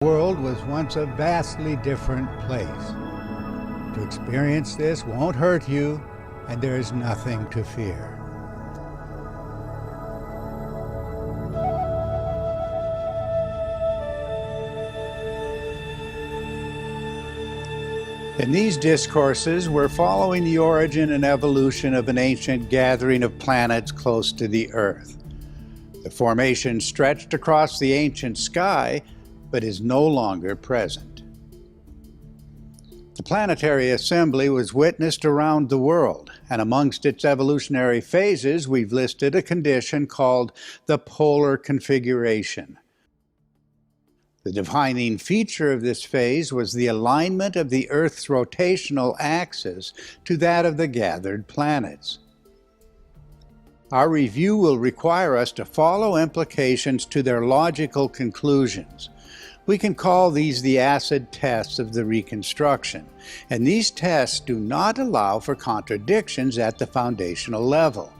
The world was once a vastly different place. To experience this won't hurt you, and there is nothing to fear. In these discourses, we're following the origin and evolution of an ancient gathering of planets close to the Earth. The formation stretched across the ancient sky, but is no longer present. The planetary assembly was witnessed around the world, and amongst its evolutionary phases, we've listed a condition called the polar configuration. The defining feature of this phase was the alignment of the Earth's rotational axis to that of the gathered planets. Our review will require us to follow implications to their logical conclusions. We can call these the acid tests of the reconstruction, and these tests do not allow for contradictions at the foundational level.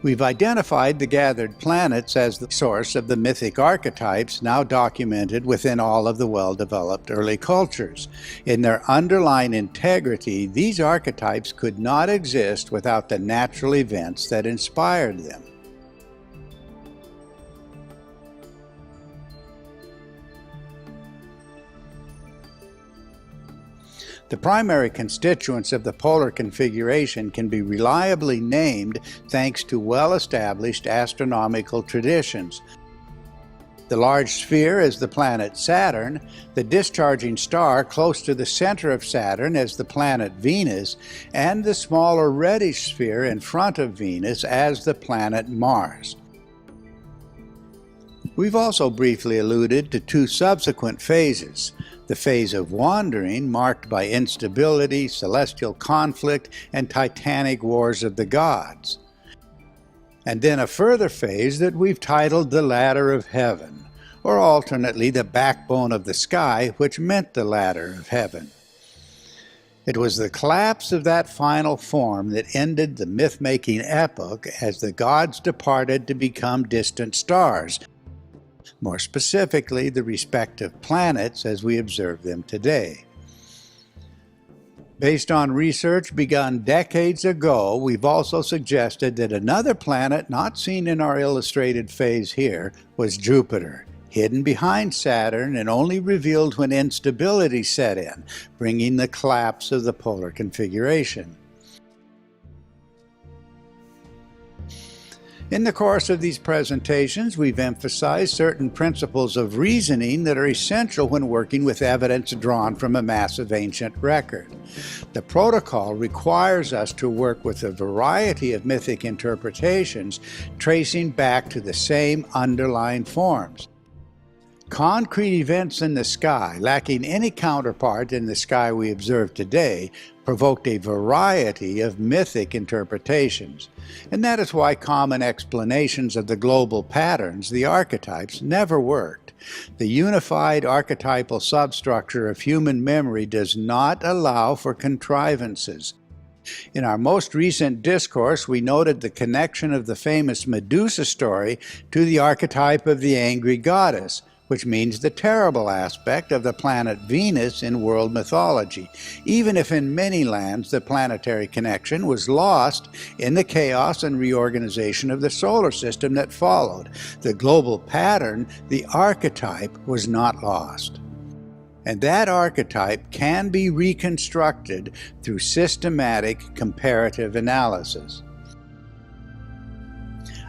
We've identified the gathered planets as the source of the mythic archetypes now documented within all of the well-developed early cultures. In their underlying integrity, these archetypes could not exist without the natural events that inspired them. The primary constituents of the polar configuration can be reliably named thanks to well-established astronomical traditions. The large sphere is the planet Saturn, the discharging star close to the center of Saturn as the planet Venus, and the smaller reddish sphere in front of Venus as the planet Mars. We've also briefly alluded to two subsequent phases. The phase of wandering, marked by instability, celestial conflict, and titanic wars of the gods. And then a further phase that we've titled the Ladder of Heaven, or alternately the backbone of the sky, which meant the ladder of heaven. It was the collapse of that final form that ended the myth-making epoch as the gods departed to become distant stars, more specifically the respective planets as we observe them today. Based on research begun decades ago, we've also suggested that another planet not seen in our illustrated phase here was Jupiter, hidden behind Saturn and only revealed when instability set in, bringing the collapse of the polar configuration. In the course of these presentations, we've emphasized certain principles of reasoning that are essential when working with evidence drawn from a massive ancient record. The protocol requires us to work with a variety of mythic interpretations, tracing back to the same underlying forms. Concrete events in the sky, lacking any counterpart in the sky we observe today, provoked a variety of mythic interpretations. And that is why common explanations of the global patterns, the archetypes, never worked. The unified archetypal substructure of human memory does not allow for contrivances. In our most recent discourse, we noted the connection of the famous Medusa story to the archetype of the angry goddess, which means the terrible aspect of the planet Venus in world mythology, even if in many lands the planetary connection was lost in the chaos and reorganization of the solar system that followed. The global pattern, the archetype, was not lost. And that archetype can be reconstructed through systematic comparative analysis.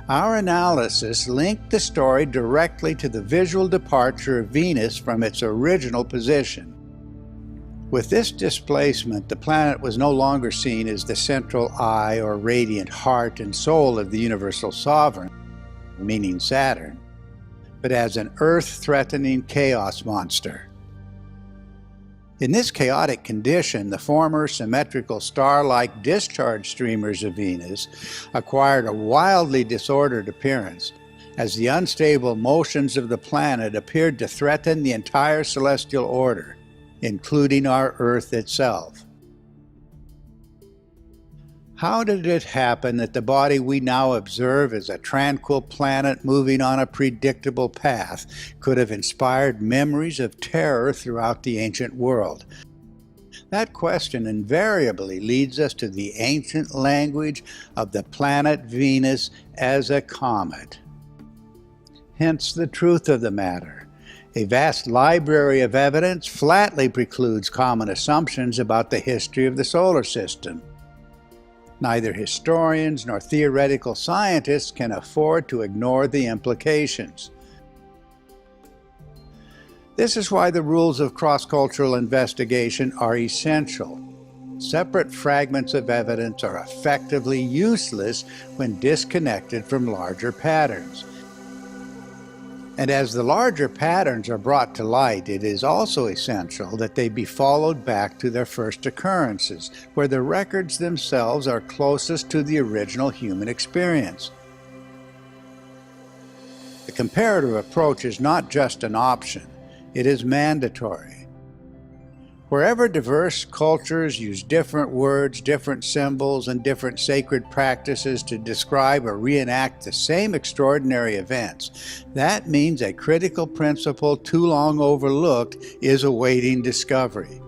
Our analysis linked the story directly to the visual departure of Venus from its original position. With this displacement, the planet was no longer seen as the central eye or radiant heart and soul of the universal sovereign, meaning Saturn, but as an Earth-threatening chaos monster. In this chaotic condition, the former symmetrical star-like discharge streamers of Venus acquired a wildly disordered appearance, as the unstable motions of the planet appeared to threaten the entire celestial order, including our Earth itself. How did it happen that the body we now observe as a tranquil planet moving on a predictable path could have inspired memories of terror throughout the ancient world? That question invariably leads us to the ancient language of the planet Venus as a comet. Hence the truth of the matter. A vast library of evidence flatly precludes common assumptions about the history of the solar system. Neither historians nor theoretical scientists can afford to ignore the implications. This is why the rules of cross-cultural investigation are essential. Separate fragments of evidence are effectively useless when disconnected from larger patterns. And as the larger patterns are brought to light, it is also essential that they be followed back to their first occurrences, where the records themselves are closest to the original human experience. The comparative approach is not just an option, it is mandatory. Wherever diverse cultures use different words, different symbols, and different sacred practices to describe or reenact the same extraordinary events, that means a critical principle too long overlooked is awaiting discovery.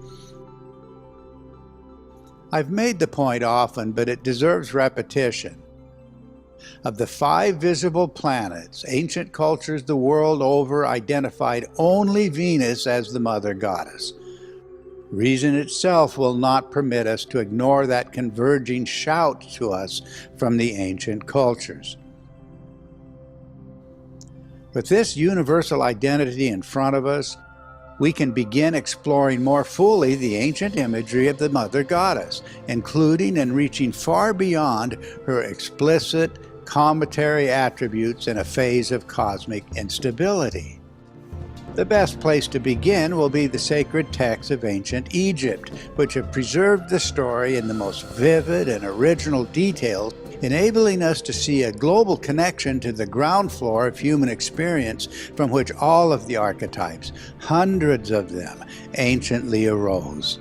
I've made the point often, but it deserves repetition. Of the 5 visible planets, ancient cultures the world over identified only Venus as the mother goddess. Reason itself will not permit us to ignore that converging shout to us from the ancient cultures. With this universal identity in front of us, we can begin exploring more fully the ancient imagery of the Mother Goddess, including and reaching far beyond her explicit cometary attributes in a phase of cosmic instability. The best place to begin will be the sacred texts of ancient Egypt, which have preserved the story in the most vivid and original details, enabling us to see a global connection to the ground floor of human experience from which all of the archetypes, hundreds of them, anciently arose.